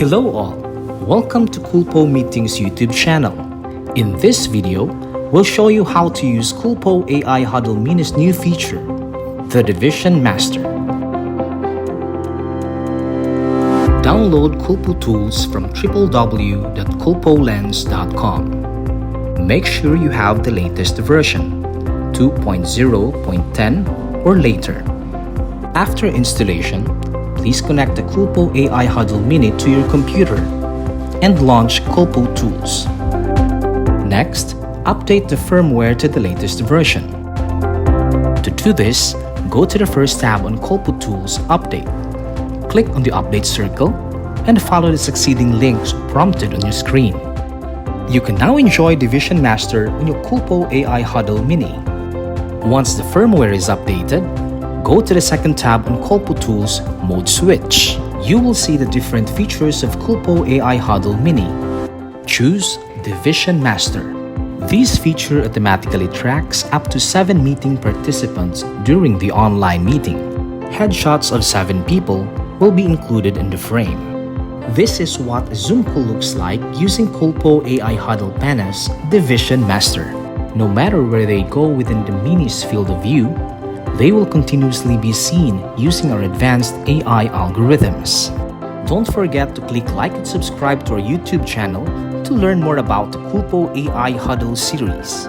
Hello all, welcome to Coolpo Meetings YouTube channel. In this video, we'll show you how to use Coolpo AI Huddle Mini's new feature, the Division Master. Download Coolpo tools from www.coolpolens.com. Make sure you have the latest version, 2.0.10 or later. After installation, please connect the Coolpo AI Huddle Mini to your computer and launch Coolpo Tools. Next, update the firmware to the latest version. To do this, go to the first tab on Coolpo Tools Update. Click on the update circle and follow the succeeding links prompted on your screen. You can now enjoy Division Master on your Coolpo AI Huddle Mini. Once the firmware is updated, go to the second tab on Coolpo Tools Mode Switch. You will see the different features of Coolpo AI Huddle Mini. Choose Division Master. This feature automatically tracks up to 7 meeting participants during the online meeting. Headshots of 7 people will be included in the frame. This is what a Zoom call looks like using Coolpo AI Huddle Mini's Division Master. No matter where they go within the Mini's field of view, they will continuously be seen using our advanced AI algorithms. Don't forget to click like and subscribe to our YouTube channel to learn more about the Coolpo AI Huddle series.